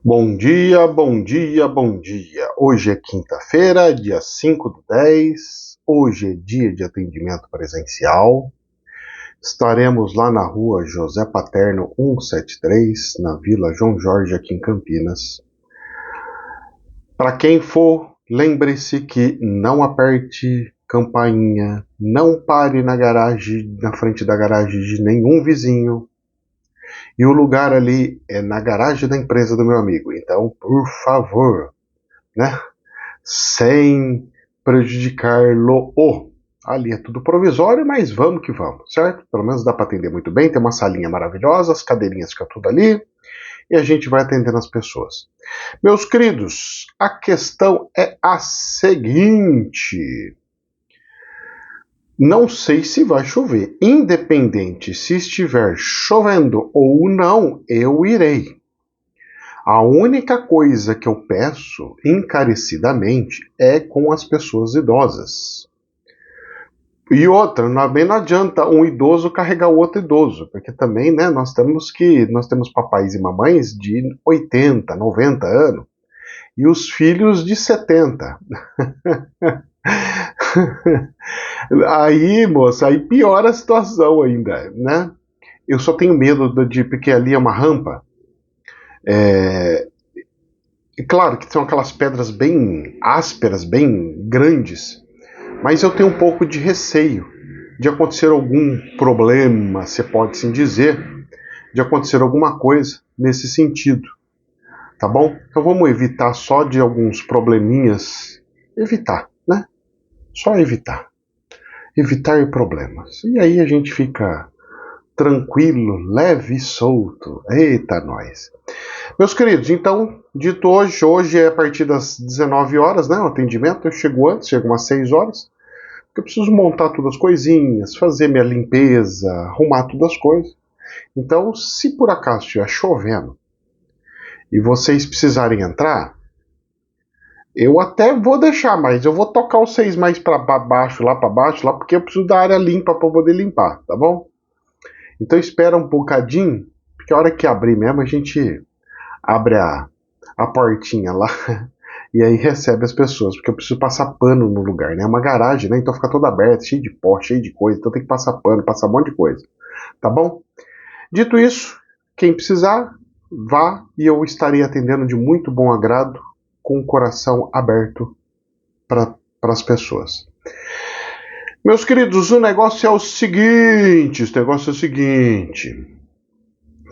Bom dia, bom dia, bom dia. Hoje é quinta-feira, dia 5/10. Hoje é dia de atendimento presencial. Estaremos lá na rua José Paterno 173, na Vila João Jorge, aqui em Campinas. Para quem for, lembre-se que não aperte campainha, não pare na garagem, na frente da garagem de nenhum vizinho. E o lugar ali é na garagem da empresa do meu amigo. Então, por favor, né? Sem prejudicar-lo. Ali é tudo provisório, mas vamos que vamos, certo? Pelo menos dá para atender muito bem. Tem uma salinha maravilhosa, as cadeirinhas ficam tudo ali e a gente vai atendendo as pessoas. Meus queridos, a questão é a seguinte. Não sei se vai chover. Independente se estiver chovendo ou não, eu irei. A única coisa que eu peço encarecidamente é com as pessoas idosas. E outra, não adianta um idoso carregar o outro idoso, porque também, né, nós temos papais e mamães de 80, 90 anos e os filhos de 70. Aí, moça, aí piora a situação ainda, né? Eu só tenho medo porque ali é uma rampa. É claro que são aquelas pedras bem ásperas, bem grandes, mas eu tenho um pouco de receio de acontecer algum problema, se pode assim dizer, de acontecer alguma coisa nesse sentido, tá bom? Então vamos evitar só de alguns probleminhas, evitar, né? Só evitar. Evitar problemas. E aí a gente fica tranquilo, leve e solto. Eita, nós. Meus queridos, então, dito hoje é a partir das 19 horas, né, o atendimento. Eu chego antes, chego umas 6 horas, porque eu preciso montar todas as coisinhas, fazer minha limpeza, arrumar todas as coisas. Então, se por acaso estiver chovendo e vocês precisarem entrar, eu até vou deixar, mas eu vou tocar os 6 mais para baixo, lá, porque eu preciso da área limpa para poder limpar, tá bom? Então espera um bocadinho, porque a hora que abrir mesmo, a gente abre a portinha lá e aí recebe as pessoas, porque eu preciso passar pano no lugar, né? É uma garagem, né? Então fica toda aberta, cheio de pó, cheio de coisa, então tem que passar pano, passar um monte de coisa, tá bom? Dito isso, quem precisar, vá e eu estarei atendendo de muito bom agrado, com o coração aberto para as pessoas. Meus queridos, o negócio é o seguinte,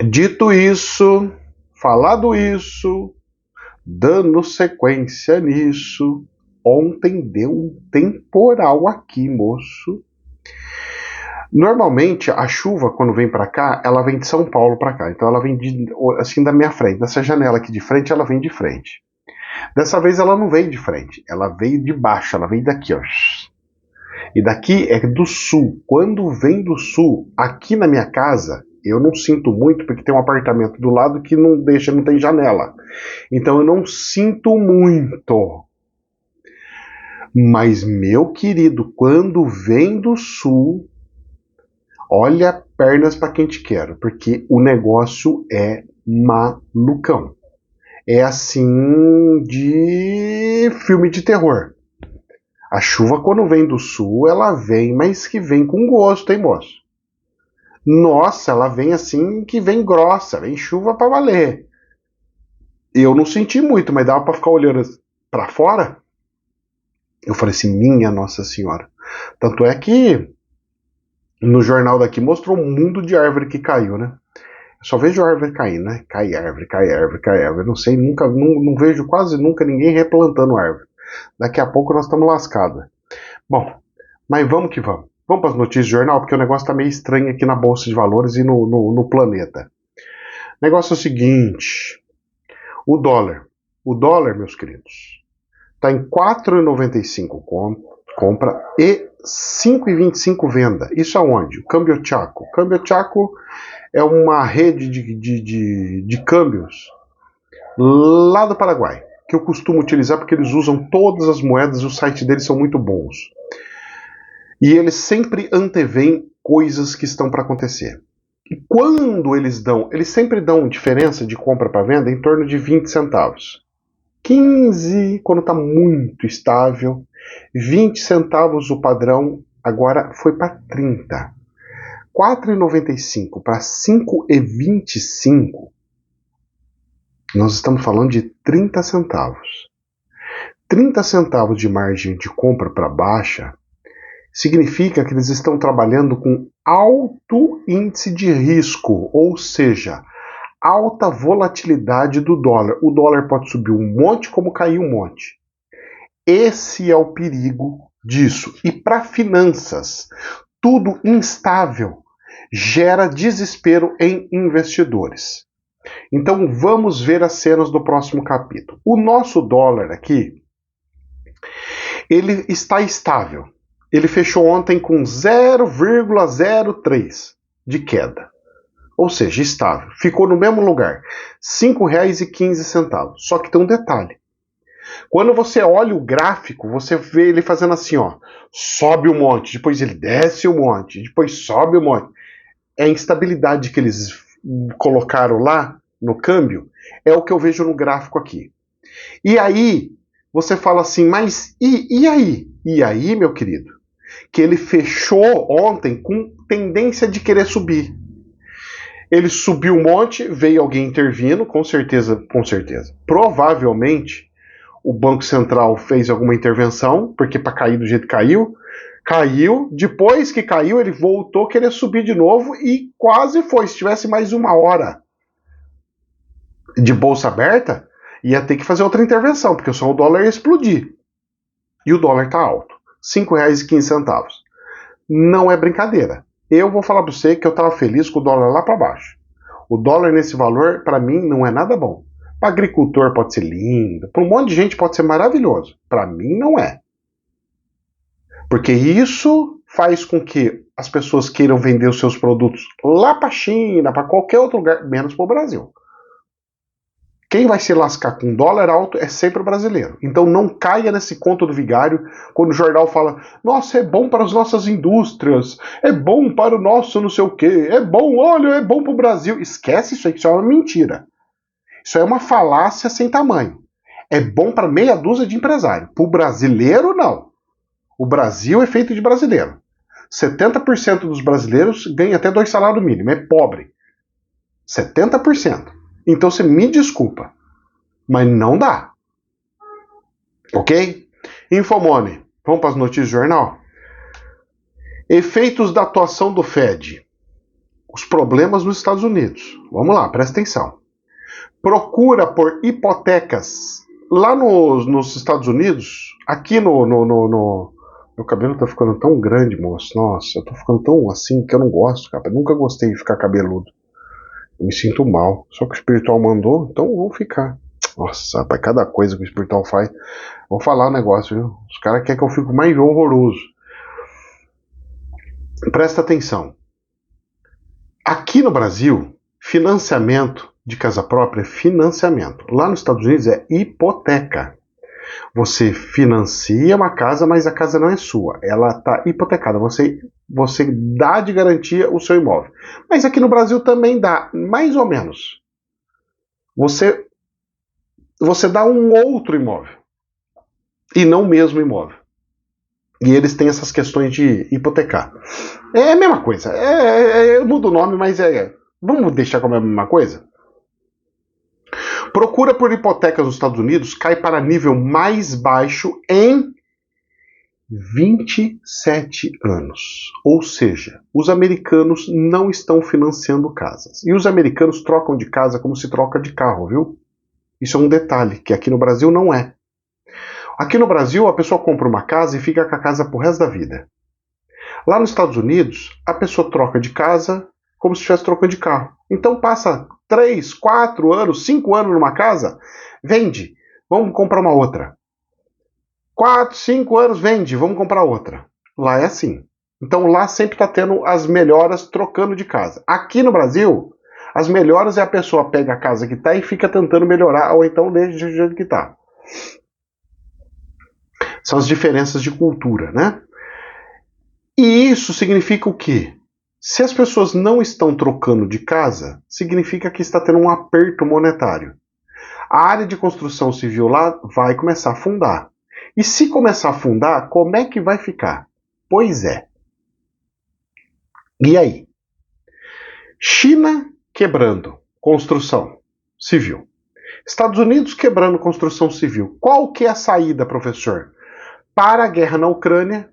dito isso, falado isso, dando sequência nisso, ontem deu um temporal aqui, moço. Normalmente a chuva quando vem para cá, ela vem de São Paulo para cá, então ela vem assim da minha frente, dessa janela aqui de frente, ela vem de frente. Dessa vez ela não veio de frente, ela veio de baixo, ela veio daqui, ó. E daqui é do sul. Quando vem do sul, aqui na minha casa, eu não sinto muito porque tem um apartamento do lado que não tem janela. Então eu não sinto muito. Mas, meu querido, quando vem do sul, olha pernas para quem te quero, porque o negócio é malucão. É assim de filme de terror. A chuva, quando vem do sul, ela vem, mas que vem com gosto, hein, moço? Nossa, ela vem assim, que vem grossa, vem chuva pra valer. Eu não senti muito, mas dava pra ficar olhando pra fora. Eu falei assim, minha Nossa Senhora. Tanto é que no jornal daqui mostrou um mundo de árvore que caiu, né? Eu só vejo árvore caindo, né? Cai árvore, cai árvore, cai árvore. Não sei, nunca, não vejo quase nunca ninguém replantando árvore. Daqui a pouco nós estamos lascados. Bom, mas vamos que vamos. Vamos para as notícias do jornal, porque o negócio está meio estranho aqui na Bolsa de Valores e no planeta. O negócio é o seguinte, o dólar. O dólar, meus queridos, está em 4,95 compra e 5,25 venda. Isso aonde? O Câmbio Chaco. O Câmbio Chaco é uma rede de câmbios lá do Paraguai, que eu costumo utilizar porque eles usam todas as moedas e os sites deles são muito bons. E eles sempre antevêm coisas que estão para acontecer. Quando eles sempre dão diferença de compra para venda em torno de 20 centavos. 15 quando está muito estável, 20 centavos o padrão, agora foi para 30. 4,95 para 5,25, nós estamos falando de 30 centavos. 30 centavos de margem de compra para baixa significa que eles estão trabalhando com alto índice de risco, ou seja, alta volatilidade do dólar. O dólar pode subir um monte como cair um monte. Esse é o perigo disso. E para finanças, tudo instável gera desespero em investidores. Então vamos ver as cenas do próximo capítulo. O nosso dólar aqui, ele está estável. Ele fechou ontem com 0,03 de queda. Ou seja, estável. Ficou no mesmo lugar. R$ 5,15. Só que tem um detalhe. Quando você olha o gráfico, você vê ele fazendo assim, ó. Sobe um monte, depois ele desce um monte, depois sobe um monte. É a instabilidade que eles colocaram lá no câmbio, é o que eu vejo no gráfico aqui. E aí, você fala assim, mas e aí? E aí, meu querido? Que ele fechou ontem com tendência de querer subir. Ele subiu um monte, veio alguém intervindo, com certeza. Provavelmente, o Banco Central fez alguma intervenção, porque para cair do jeito que caiu, depois que caiu, ele voltou a querer subir de novo e quase foi. Se tivesse mais uma hora de bolsa aberta, ia ter que fazer outra intervenção, porque só o dólar ia explodir. E o dólar está alto, R$ 5,15. Não é brincadeira. Eu vou falar para você que eu estava feliz com o dólar lá para baixo. O dólar nesse valor, para mim, não é nada bom. Para agricultor pode ser lindo, para um monte de gente pode ser maravilhoso. Para mim, não é. Porque isso faz com que as pessoas queiram vender os seus produtos lá para a China, para qualquer outro lugar, menos para o Brasil. Quem vai se lascar com dólar alto é sempre o brasileiro. Então não caia nesse conto do vigário quando o jornal fala: nossa, é bom para as nossas indústrias, é bom para o nosso não sei o quê, é bom, olha, é bom para o Brasil. Esquece isso aí, isso é uma mentira. Isso é uma falácia sem tamanho. É bom para meia dúzia de empresários. Para o brasileiro, não. O Brasil é feito de brasileiro. 70% dos brasileiros ganham até 2 salários mínimos. É pobre. 70%. Então você me desculpa. Mas não dá. Ok? Infomone. Vamos para as notícias do jornal? Efeitos da atuação do Fed. Os problemas nos Estados Unidos. Vamos lá, presta atenção. Procura por hipotecas. Lá nos Estados Unidos, aqui no meu cabelo tá ficando tão grande, moço. Nossa, eu tô ficando tão assim que eu não gosto, cara. Eu nunca gostei de ficar cabeludo. Eu me sinto mal. Só que o espiritual mandou, então eu vou ficar. Nossa, rapaz, cada coisa que o espiritual faz. Vou falar um negócio, viu? Os caras querem que eu fique mais horroroso. Presta atenção. Aqui no Brasil, financiamento de casa própria é financiamento. Lá nos Estados Unidos é hipoteca. Você financia uma casa, mas a casa não é sua. Ela está hipotecada. Você dá de garantia o seu imóvel. Mas aqui no Brasil também dá, mais ou menos. Você dá um outro imóvel. E não o mesmo imóvel. E eles têm essas questões de hipotecar. É a mesma coisa. Eu mudo o nome, mas vamos deixar como a mesma coisa? Procura por hipotecas nos Estados Unidos cai para nível mais baixo em 27 anos. Ou seja, os americanos não estão financiando casas. E os americanos trocam de casa como se troca de carro, viu? Isso é um detalhe, que aqui no Brasil não é. Aqui no Brasil, a pessoa compra uma casa e fica com a casa pro resto da vida. Lá nos Estados Unidos, a pessoa troca de casa como se estivesse trocando de carro. Então passa 3, 4 anos, 5 anos numa casa, vende, vamos comprar uma outra. 4, 5 anos, vende, vamos comprar outra. Lá é assim. Então lá sempre está tendo as melhoras trocando de casa. Aqui no Brasil, as melhoras é a pessoa pega a casa que está e fica tentando melhorar, ou então deixa do jeito que está. São as diferenças de cultura, né? E isso significa o quê? Se as pessoas não estão trocando de casa, significa que está tendo um aperto monetário. A área de construção civil lá vai começar a afundar. E se começar a afundar, como é que vai ficar? Pois é. E aí? China quebrando construção civil. Estados Unidos quebrando construção civil. Qual que é a saída, professor? Para a guerra na Ucrânia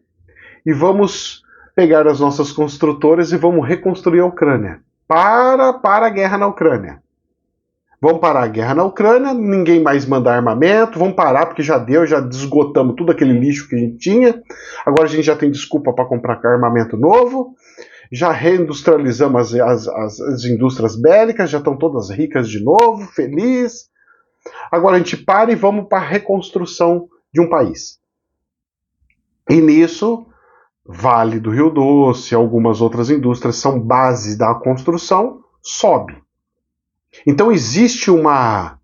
e vamos pegar as nossas construtoras e vamos reconstruir a Ucrânia. Para a guerra na Ucrânia. Vamos parar a guerra na Ucrânia, ninguém mais manda armamento, vamos parar porque já deu, já esgotamos tudo aquele lixo que a gente tinha. Agora a gente já tem desculpa para comprar armamento novo. Já reindustrializamos as indústrias bélicas, já estão todas ricas de novo, felizes. Agora a gente para e vamos para a reconstrução de um país. E nisso, Vale do Rio Doce, algumas outras indústrias são base da construção, sobe. Então existe uma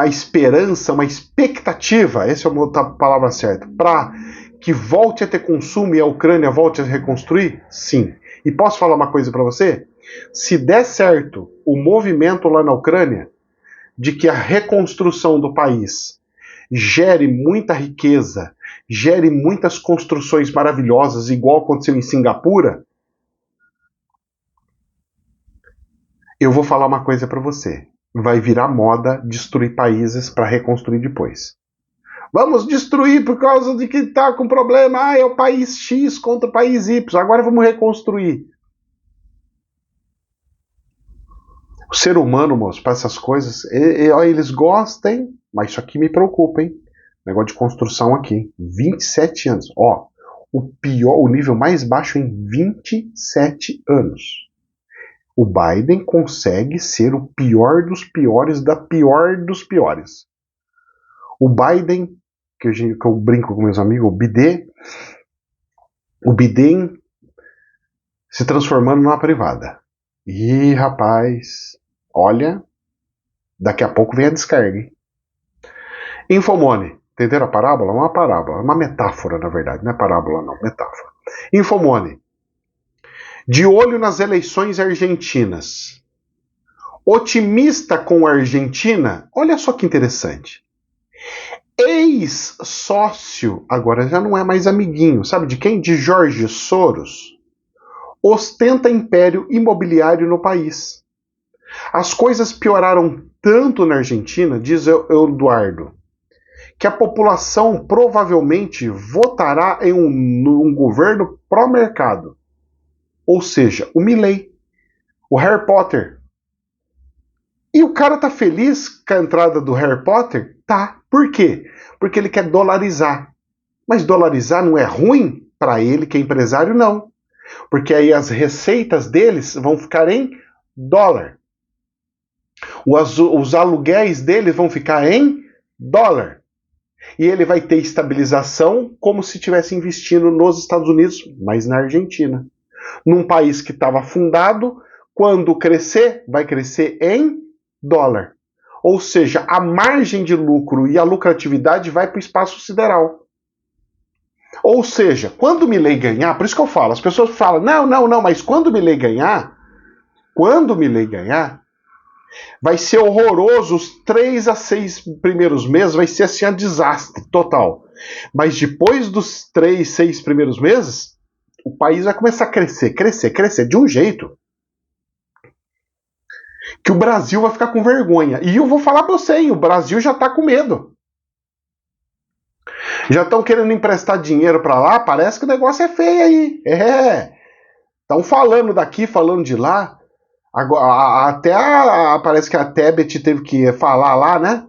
esperança, uma expectativa, essa é a palavra certa, para que volte a ter consumo e a Ucrânia volte a reconstruir? Sim. E posso falar uma coisa para você? Se der certo o movimento lá na Ucrânia, de que a reconstrução do país gere muita riqueza, gere muitas construções maravilhosas, igual aconteceu em Singapura, eu vou falar uma coisa para você. Vai virar moda destruir países para reconstruir depois. Vamos destruir por causa de que está com problema. Ah, é o país X contra o país Y. Agora vamos reconstruir. O ser humano, moço, para essas coisas, eles gostam, mas isso aqui me preocupa, hein? Negócio de construção aqui. 27 anos. Ó, o nível mais baixo em 27 anos. O Biden consegue ser o pior dos piores da pior dos piores. O Biden, que eu brinco com meus amigos, o Biden se transformando numa privada. Ih, rapaz, olha, daqui a pouco vem a descarga, hein? Infomone, entenderam a parábola? Uma parábola, uma metáfora, na verdade, não é parábola não, metáfora. Infomone, de olho nas eleições argentinas. Otimista com a Argentina? Olha só que interessante. Ex-sócio, agora já não é mais amiguinho, sabe de quem? De Jorge Soros. Ostenta império imobiliário no país. As coisas pioraram tanto na Argentina, diz Eduardo, que a população provavelmente votará em um governo pró-mercado. Ou seja, o Milei, o Harry Potter. E o cara tá feliz com a entrada do Harry Potter? Tá. Por quê? Porque ele quer dolarizar. Mas dolarizar não é ruim para ele, que é empresário, não. Porque aí as receitas deles vão ficar em dólar. Os aluguéis deles vão ficar em dólar. E ele vai ter estabilização como se estivesse investindo nos Estados Unidos, mas na Argentina. Num país que estava afundado, quando crescer, vai crescer em dólar. Ou seja, a margem de lucro e a lucratividade vai para o espaço sideral. Ou seja, quando o Milei ganhar, por isso que eu falo, as pessoas falam, não, mas quando o Milei ganhar, vai ser horroroso, os 3 a 6 primeiros meses vai ser assim um desastre total. Mas depois dos 3, 6 primeiros meses, o país vai começar a crescer de um jeito que o Brasil vai ficar com vergonha. E eu vou falar pra você, hein, o Brasil já tá com medo. Já estão querendo emprestar dinheiro para lá, parece que o negócio é feio aí. Estão falando daqui, falando de lá. Agora, parece que a Tebet teve que falar lá, né?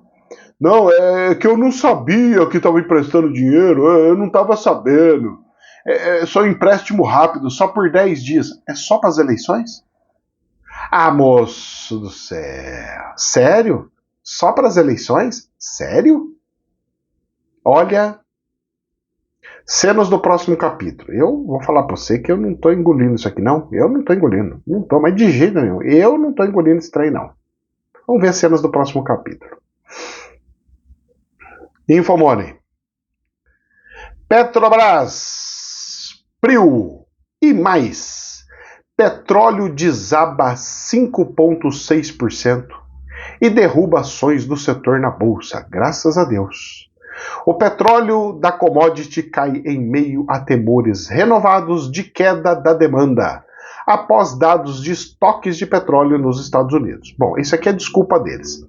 Não, é que eu não sabia que estava emprestando dinheiro, eu não estava sabendo. É só empréstimo rápido, só por 10 dias. É só para as eleições? Ah, moço do céu. Sério? Só para as eleições? Sério? Olha, cenas do próximo capítulo. Eu vou falar pra você que eu não tô engolindo isso aqui, não. Eu não tô engolindo. Não tô, mas de jeito nenhum. Eu não tô engolindo esse trem, não. Vamos ver as cenas do próximo capítulo. Infomone. Petrobras. Priu. E mais, petróleo desaba 5,6% e derruba ações do setor na bolsa, graças a Deus. O petróleo da commodity cai em meio a temores renovados de queda da demanda, após dados de estoques de petróleo nos Estados Unidos. Bom, isso aqui é desculpa deles.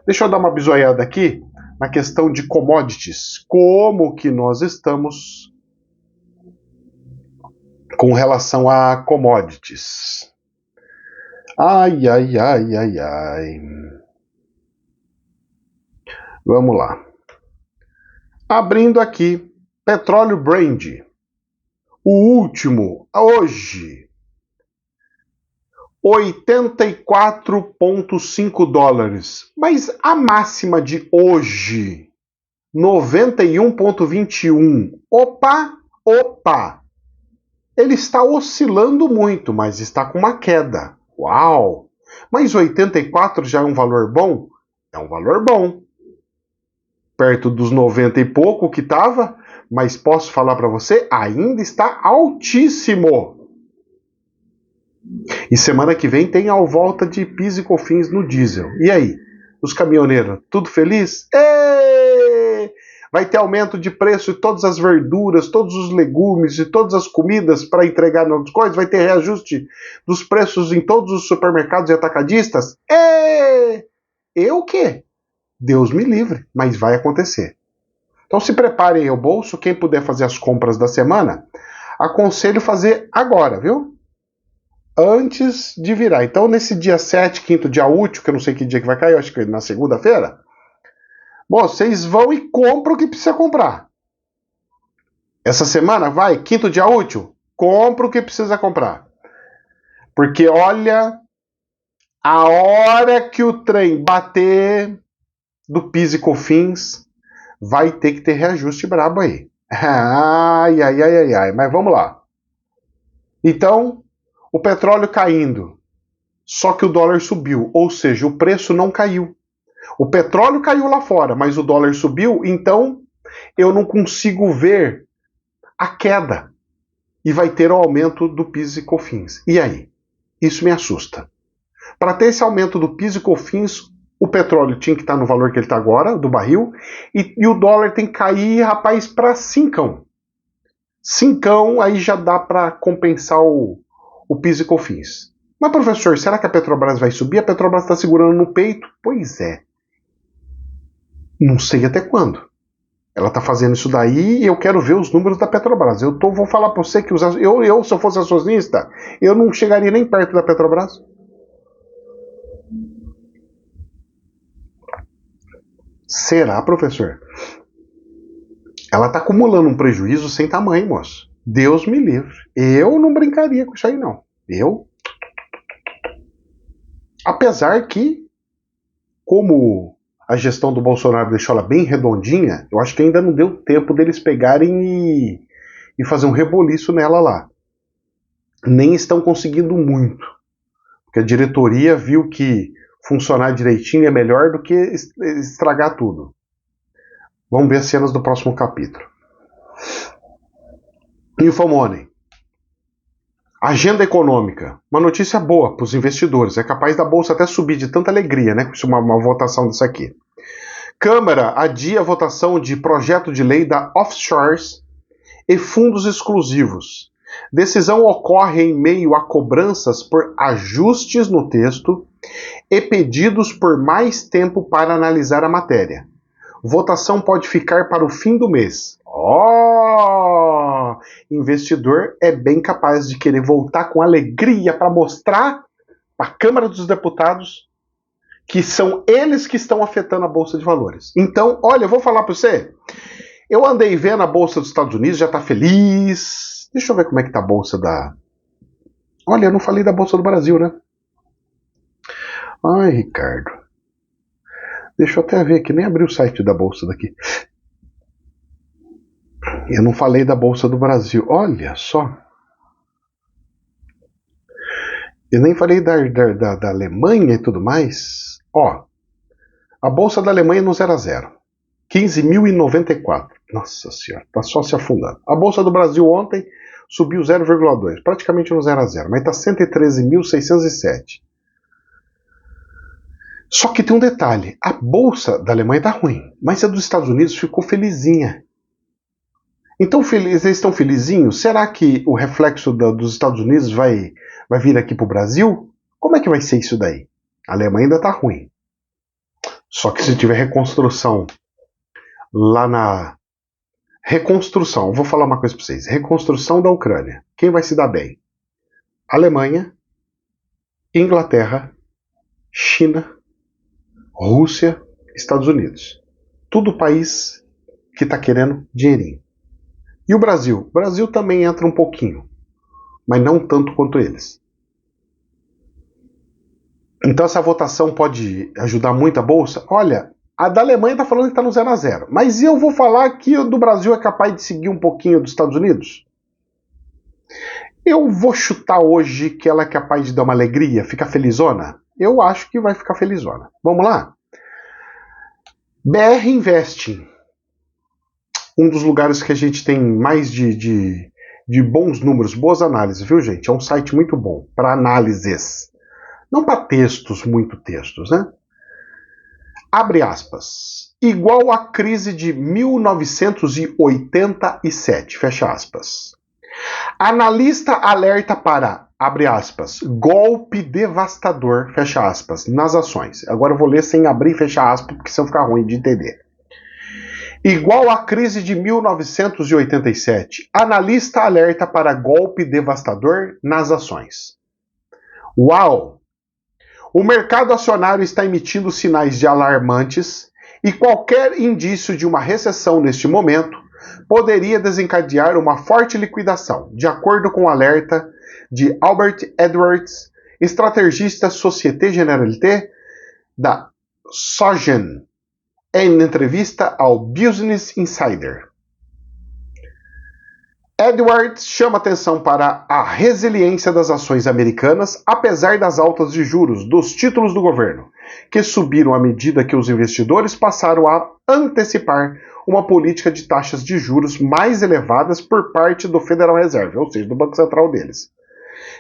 Deixa eu dar uma bisoiada aqui na questão de commodities. Como que nós estamos com relação a commodities? Ai, ai, ai, ai, ai. Vamos lá. Abrindo aqui, petróleo Brent, o último, hoje, $84,5. Mas a máxima de hoje, 91,21. Opa! Ele está oscilando muito, mas está com uma queda. Uau! Mas 84 já é um valor bom? É um valor bom. Perto dos 90 e pouco que estava, mas posso falar para você, ainda está altíssimo. E semana que vem tem a volta de PIS e COFINS no diesel. E aí? Os caminhoneiros, tudo feliz? Êêê! Vai ter aumento de preço de todas as verduras, todos os legumes e todas as comidas para entregar nas coisas? Vai ter reajuste dos preços em todos os supermercados e atacadistas? E o quê? Deus me livre, mas vai acontecer. Então se preparem aí o bolso, quem puder fazer as compras da semana, aconselho fazer agora, viu? Antes de virar. Então nesse dia 7, quinto dia útil, que eu não sei que dia que vai cair, eu acho que é na segunda-feira, bom, vocês vão e compram o que precisa comprar. Essa semana, vai, quinto dia útil, compra o que precisa comprar. Porque olha, a hora que o trem bater do PIS e COFINS, vai ter que ter reajuste brabo aí. Ai, ai, ai, ai, ai. Mas vamos lá. Então, o petróleo caindo, só que o dólar subiu, ou seja, o preço não caiu. O petróleo caiu lá fora, mas o dólar subiu, então eu não consigo ver a queda. E vai ter o aumento do PIS e COFINS. E aí? Isso me assusta. Para ter esse aumento do PIS e COFINS, o petróleo tinha que estar no valor que ele está agora, do barril, e o dólar tem que cair, rapaz, para 5. 5, aí já dá para compensar o PIS e COFINS. Mas, professor, será que a Petrobras vai subir? A Petrobras está segurando no peito? Pois é. Não sei até quando. Ela está fazendo isso daí e eu quero ver os números da Petrobras. Vou falar para você que se eu fosse acionista, eu não chegaria nem perto da Petrobras. Será, professor? Ela está acumulando um prejuízo sem tamanho, moço. Deus me livre. Eu não brincaria com isso aí, não. Apesar que, como a gestão do Bolsonaro deixou ela bem redondinha, eu acho que ainda não deu tempo deles pegarem e fazer um reboliço nela lá. Nem estão conseguindo muito. Porque a diretoria viu que funcionar direitinho é melhor do que estragar tudo. Vamos ver as cenas do próximo capítulo. Infomoney. Agenda econômica. Uma notícia boa para os investidores. É capaz da bolsa até subir de tanta alegria, né? Com uma votação dessa aqui. Câmara adia a votação de projeto de lei da offshores e fundos exclusivos. Decisão ocorre em meio a cobranças por ajustes no texto e pedidos por mais tempo para analisar a matéria. Votação pode ficar para o fim do mês. Investidor é bem capaz de querer voltar com alegria para mostrar para a Câmara dos Deputados que são eles que estão afetando a Bolsa de Valores. Então, olha, eu vou falar para você. Eu andei vendo a Bolsa dos Estados Unidos, já está feliz. Deixa eu ver como é que tá a Bolsa da... Olha, eu não falei da Bolsa do Brasil, né? Ai, Ricardo. Deixa eu até ver aqui, nem abri o site da Bolsa daqui. Eu não falei da Bolsa do Brasil. Olha só. Eu nem falei da Alemanha e tudo mais. Ó, a Bolsa da Alemanha no 0 a 0. 15.094. Nossa Senhora, tá só se afundando. A Bolsa do Brasil ontem subiu 0,2, praticamente no 0 a 0, mas está 113.607. Só que tem um detalhe, a bolsa da Alemanha está ruim, mas a dos Estados Unidos ficou felizinha. Então eles estão felizinhos? Será que o reflexo dos Estados Unidos vai vir aqui para o Brasil? Como é que vai ser isso daí? A Alemanha ainda está ruim. Só que se tiver reconstrução lá na... Reconstrução, vou falar uma coisa para vocês. Reconstrução da Ucrânia. Quem vai se dar bem? Alemanha, Inglaterra, China, Rússia, Estados Unidos. Tudo país que está querendo dinheirinho. E o Brasil? O Brasil também entra um pouquinho, mas não tanto quanto eles. Então essa votação pode ajudar muito a Bolsa? Olha, a da Alemanha está falando que está no 0 a 0, mas eu vou falar que o do Brasil é capaz de seguir um pouquinho dos Estados Unidos? Eu vou chutar hoje que ela é capaz de dar uma alegria, ficar felizona? Eu acho que vai ficar felizona. Vamos lá? BR Investing. Um dos lugares que a gente tem mais de bons números, boas análises, viu, gente? É um site muito bom para análises. Não para textos, muito textos, né? Abre aspas. Igual à crise de 1987, fecha aspas. Analista alerta para, abre aspas, golpe devastador, fecha aspas, nas ações. Agora eu vou ler sem abrir e fechar aspas, porque senão fica ruim de entender. Igual à crise de 1987, analista alerta para golpe devastador nas ações. Uau! O mercado acionário está emitindo sinais de alarmantes e qualquer indício de uma recessão neste momento poderia desencadear uma forte liquidação, de acordo com o alerta de Albert Edwards, estrategista Société Généralité da Sogen, em entrevista ao Business Insider. Edwards chama atenção para a resiliência das ações americanas, apesar das altas de juros dos títulos do governo, que subiram à medida que os investidores passaram a antecipar uma política de taxas de juros mais elevadas por parte do Federal Reserve, ou seja, do Banco Central deles.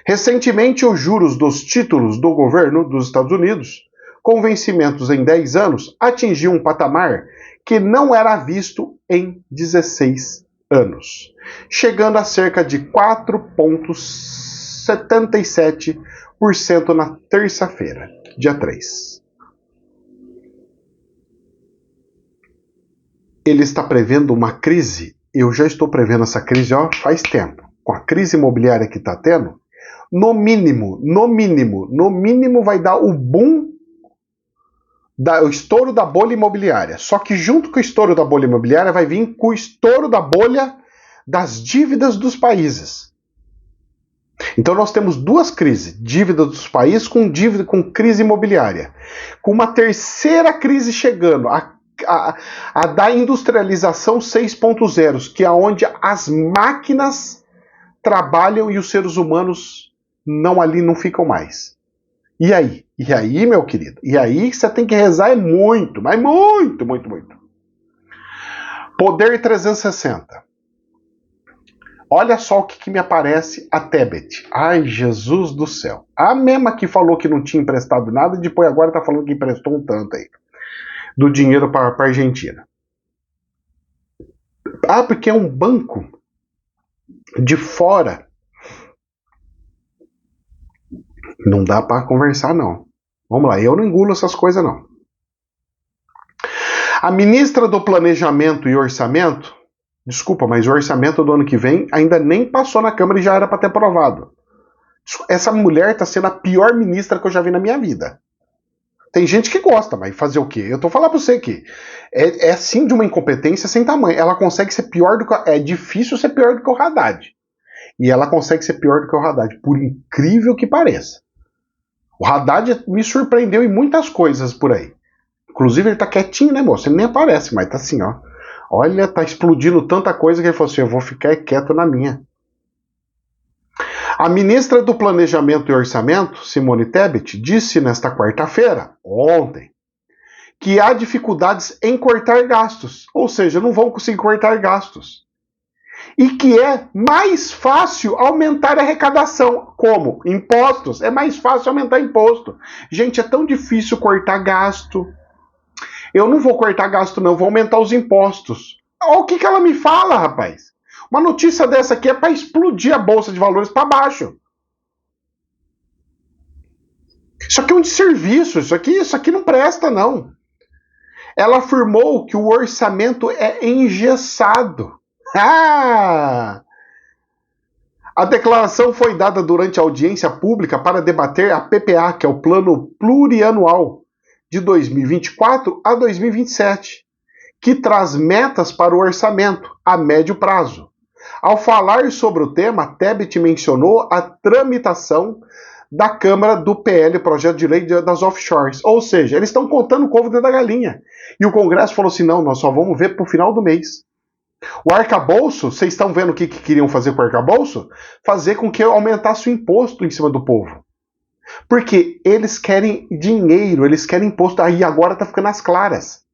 Recentemente, os juros dos títulos do governo dos Estados Unidos, com vencimentos em 10 anos, atingiu um patamar que não era visto em 16 anos, chegando a cerca de 4,77% na terça-feira, dia 3. Ele está prevendo uma crise, eu já estou prevendo essa crise faz tempo, com a crise imobiliária que está tendo, no mínimo vai dar o boom, o estouro da bolha imobiliária. Só que junto com o estouro da bolha imobiliária vai vir com o estouro da bolha das dívidas dos países. Então nós temos duas crises, dívida dos países com crise imobiliária. Com uma terceira crise chegando, a da industrialização 6.0, que é onde as máquinas trabalham e os seres humanos não ficam mais. E aí, meu querido? E aí você tem que rezar muito, mas muito. Poder 360. Olha só o que me aparece a Tebet. Ai, Jesus do céu. A mesma que falou que não tinha emprestado nada, e depois agora tá falando que emprestou um tanto aí. Do dinheiro para a Argentina. Ah, porque é um banco de fora. Não dá para conversar, não. Vamos lá, eu não engulo essas coisas, não. A ministra do Planejamento e Orçamento, desculpa, mas o orçamento do ano que vem ainda nem passou na Câmara e já era para ter aprovado. Essa mulher está sendo a pior ministra que eu já vi na minha vida. Tem gente que gosta, mas fazer o quê? Eu tô falando para você que é assim de uma incompetência sem tamanho. Ela consegue ser pior do que... É difícil ser pior do que o Haddad. E ela consegue ser pior do que o Haddad, por incrível que pareça. O Haddad me surpreendeu em muitas coisas por aí. Inclusive ele tá quietinho, né, moço? Ele nem aparece, mas tá assim, ó. Olha, tá explodindo tanta coisa que ele falou assim, eu vou ficar quieto na minha. A ministra do Planejamento e Orçamento, Simone Tebet, disse nesta quarta-feira, ontem, que há dificuldades em cortar gastos. Ou seja, não vão conseguir cortar gastos. E que é mais fácil aumentar a arrecadação. Como? Impostos. É mais fácil aumentar imposto. Gente, é tão difícil cortar gasto. Eu não vou cortar gasto, não. Vou aumentar os impostos. Olha o que ela me fala, rapaz. Uma notícia dessa aqui é para explodir a Bolsa de Valores para baixo. Isso aqui é um desserviço. Isso aqui não presta, não. Ela afirmou que o orçamento é engessado. Ah! A declaração foi dada durante a audiência pública para debater a PPA, que é o Plano Plurianual de 2024 a 2027, que traz metas para o orçamento a médio prazo. Ao falar sobre o tema, Tebet mencionou a tramitação da Câmara do PL, Projeto de Lei das Offshores. Ou seja, eles estão contando o ovo dentro da galinha. E o Congresso falou assim, não, nós só vamos ver para o final do mês. O arcabouço, vocês estão vendo o que queriam fazer com o arcabouço? Fazer com que aumentasse o imposto em cima do povo. Porque eles querem dinheiro, eles querem imposto. Aí agora está ficando às claras.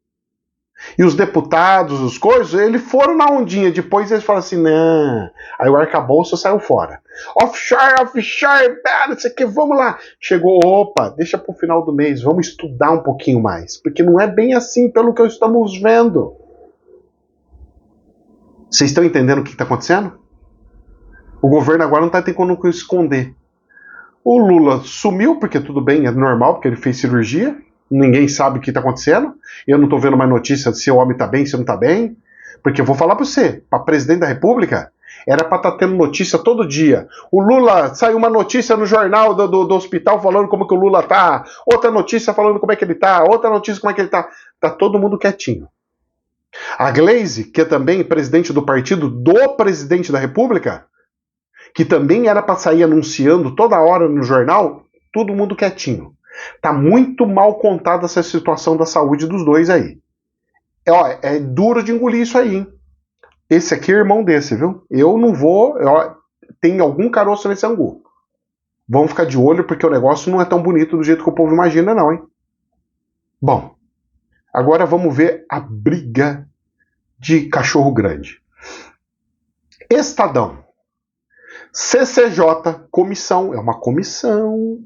E os deputados, os coisas, eles foram na ondinha. Depois eles falaram assim, não. Aí o arcabouço saiu fora. Offshore, pera, isso aqui, vamos lá. Chegou, opa, deixa para o final do mês, vamos estudar um pouquinho mais. Porque não é bem assim pelo que estamos vendo. Vocês estão entendendo o que está acontecendo? O governo agora não está tendo como esconder. O Lula sumiu, porque tudo bem, é normal, porque ele fez cirurgia. Ninguém sabe o que está acontecendo. Eu não estou vendo mais notícia se o homem está bem, se não está bem. Porque eu vou falar para você, para presidente da República, era para estar tendo notícia todo dia. O Lula, saiu uma notícia no jornal do hospital falando como que o Lula tá. Outra notícia falando como é que ele tá. Outra notícia como é que ele tá. Tá todo mundo quietinho. A Glaze, que é também presidente do partido do presidente da República, que também era para sair anunciando toda hora no jornal, todo mundo quietinho. Tá muito mal contada essa situação da saúde dos dois aí. É duro de engolir isso aí, hein? Esse aqui é irmão desse, viu? Eu não vou... tem algum caroço nesse angu. Vamos ficar de olho, porque o negócio não é tão bonito do jeito que o povo imagina, não, hein? Bom, agora vamos ver a briga de cachorro grande. Estadão. CCJ, comissão, é uma comissão.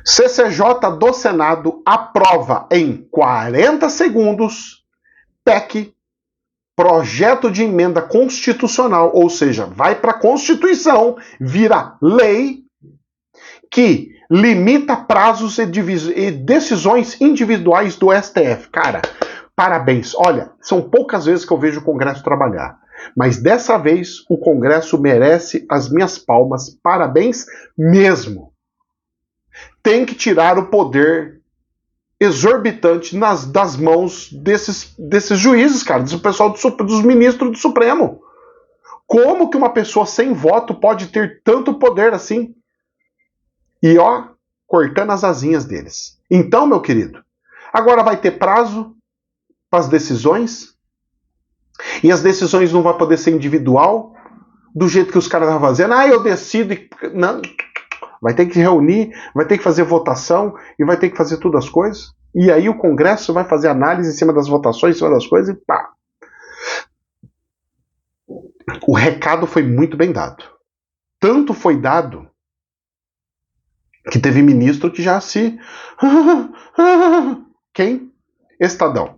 CCJ do Senado aprova em 40 segundos PEC, projeto de emenda constitucional, ou seja, vai para a Constituição, vira lei, que limita prazos e decisões individuais do STF. Cara, parabéns. Olha, são poucas vezes que eu vejo o Congresso trabalhar, mas dessa vez o Congresso merece as minhas palmas. Parabéns mesmo. Tem que tirar o poder exorbitante das mãos desses juízes, cara, do pessoal dos ministros do Supremo. Como que uma pessoa sem voto pode ter tanto poder assim? E cortando as asinhas deles. Então, meu querido, agora vai ter prazo para as decisões, e as decisões não vão poder ser individual, do jeito que os caras estavam fazendo. Eu decido e... Não. Vai ter que reunir, vai ter que fazer votação e vai ter que fazer todas as coisas. E aí o Congresso vai fazer análise em cima das votações, em cima das coisas e pá. O recado foi muito bem dado. Tanto foi dado que teve ministro que já se... Quem? Estadão.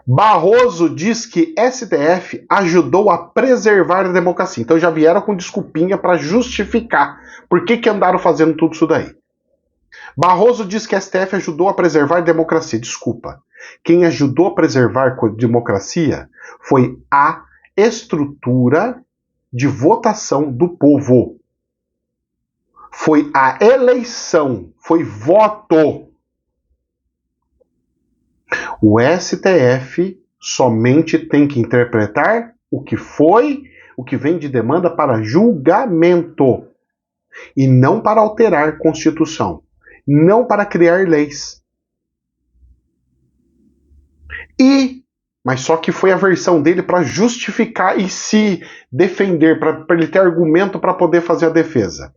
Barroso diz que STF ajudou a preservar a democracia. Então já vieram com desculpinha para justificar por que andaram fazendo tudo isso daí. Barroso diz que STF ajudou a preservar a democracia. Desculpa. Quem ajudou a preservar a democracia foi a estrutura de votação do povo. Foi a eleição, foi voto. O STF somente tem que interpretar o que vem de demanda para julgamento, e não para alterar Constituição, não para criar leis. Mas só que foi a versão dele para justificar e se defender, para ele ter argumento para poder fazer a defesa.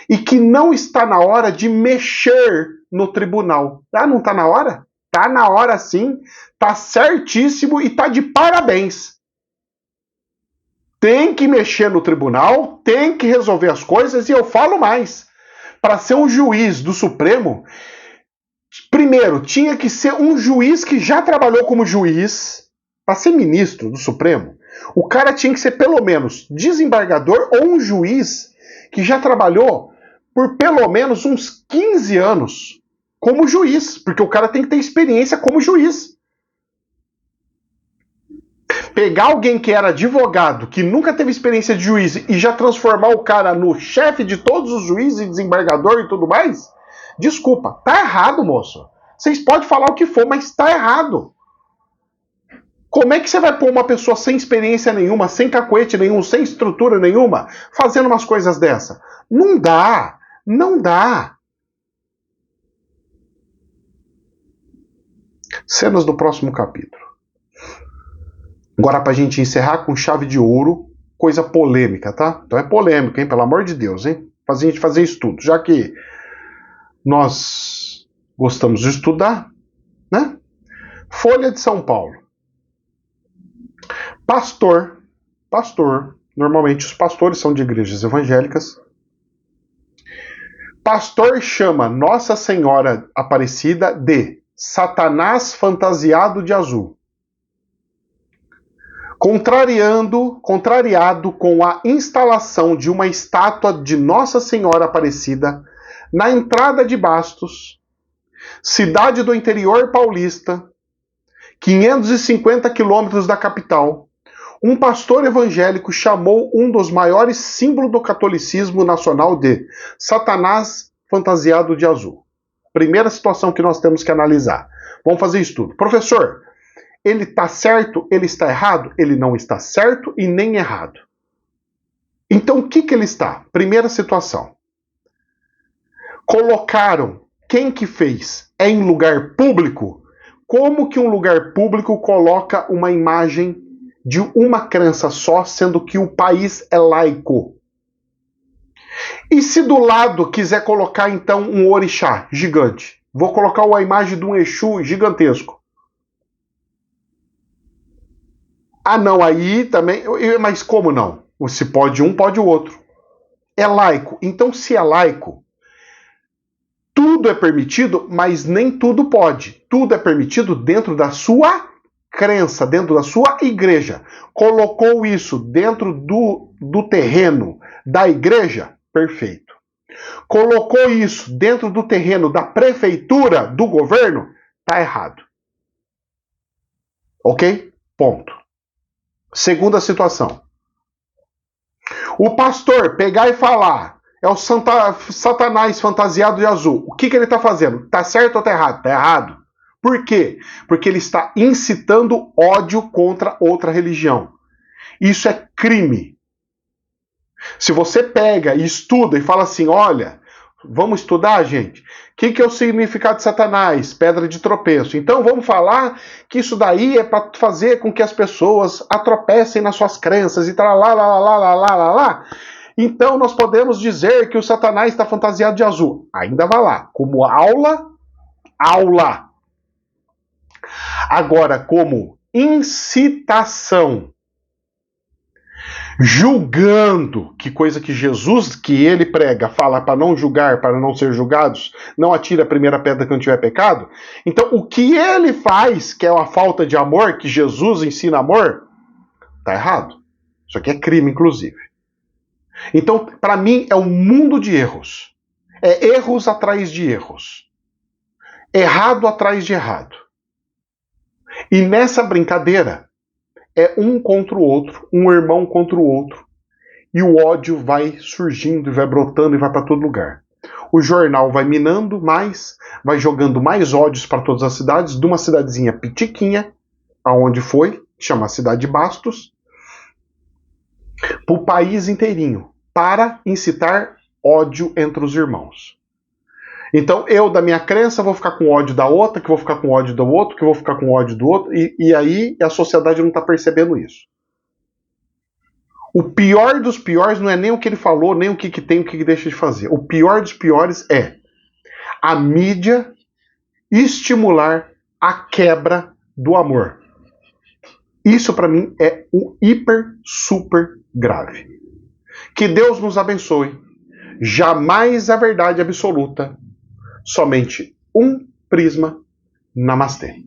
E que não está na hora de mexer no tribunal. Não está na hora? Tá na hora sim, tá certíssimo e tá de parabéns. Tem que mexer no tribunal, tem que resolver as coisas, e eu falo mais. Para ser um juiz do Supremo, primeiro, tinha que ser um juiz que já trabalhou como juiz. Para ser ministro do Supremo, o cara tinha que ser pelo menos desembargador ou um juiz que já trabalhou por pelo menos uns 15 anos como juiz, porque o cara tem que ter experiência como juiz. Pegar alguém que era advogado, que nunca teve experiência de juiz, e já transformar o cara no chefe de todos os juízes, desembargador e tudo mais, desculpa, tá errado, moço. Vocês podem falar o que for, mas tá errado. Como é que você vai pôr uma pessoa sem experiência nenhuma, sem cacuete nenhum, sem estrutura nenhuma, fazendo umas coisas dessa? Não dá, não dá. Cenas do próximo capítulo. Agora, pra gente encerrar com chave de ouro, coisa polêmica, tá? Então é polêmico, hein? Pelo amor de Deus, hein? Pra gente fazer estudo, já que nós gostamos de estudar, né? Folha de São Paulo. Pastor, normalmente os pastores são de igrejas evangélicas. Pastor chama Nossa Senhora Aparecida de Satanás fantasiado de azul. Contrariado com a instalação de uma estátua de Nossa Senhora Aparecida na entrada de Bastos, cidade do interior paulista, 550 quilômetros da capital, um pastor evangélico chamou um dos maiores símbolos do catolicismo nacional de Satanás fantasiado de azul. Primeira situação que nós temos que analisar. Vamos fazer estudo. Professor, ele está certo? Ele está errado? Ele não está certo e nem errado. Então, o que ele está? Primeira situação. Colocaram, quem que fez? É em lugar público? Como que um lugar público coloca uma imagem de uma crença só, sendo que o país é laico? E se do lado quiser colocar, então, um orixá gigante? Vou colocar a imagem de um Exu gigantesco. Ah, não, aí também... Mas como não? Se pode um, pode o outro. É laico. Então, se é laico, tudo é permitido, mas nem tudo pode. Tudo é permitido dentro da sua crença, dentro da sua igreja. Colocou isso dentro do terreno da igreja? Perfeito. Colocou isso dentro do terreno da prefeitura, do governo? Tá errado. Ok? Ponto. Segunda situação. O pastor pegar e falar, é o Satanás fantasiado de azul. O que ele está fazendo? Tá certo ou tá errado? Tá errado. Por quê? Porque ele está incitando ódio contra outra religião. Isso é crime. Se você pega e estuda e fala assim, olha, vamos estudar, gente? O que é o significado de Satanás? Pedra de tropeço. Então vamos falar que isso daí é para fazer com que as pessoas atropecem nas suas crenças e tal, lá. Então nós podemos dizer que o Satanás está fantasiado de azul. Ainda vai lá. Como aula. Agora, como incitação, julgando, que coisa que Jesus, que ele prega, fala para não julgar, para não ser julgados, não atire a primeira pedra que não tiver pecado. Então, o que ele faz, que é uma falta de amor, que Jesus ensina amor, tá errado. Isso aqui é crime, inclusive. Então, para mim, é um mundo de erros. É erros atrás de erros. Errado atrás de errado. E nessa brincadeira, é um contra o outro, um irmão contra o outro. E o ódio vai surgindo, vai brotando e vai para todo lugar. O jornal vai minando mais, vai jogando mais ódios para todas as cidades, de uma cidadezinha pitiquinha, aonde foi, chama a cidade de Bastos, para o país inteirinho, para incitar ódio entre os irmãos. Então eu, da minha crença, vou ficar com ódio da outra, que vou ficar com ódio do outro, que vou ficar com ódio do outro, e aí a sociedade não está percebendo isso. O pior dos piores não é nem o que ele falou, nem o que tem, o que deixa de fazer. O pior dos piores é a mídia estimular a quebra do amor. Isso para mim é um hiper, super grave. Que Deus nos abençoe. Jamais a verdade absoluta. Somente um prisma. Namastê.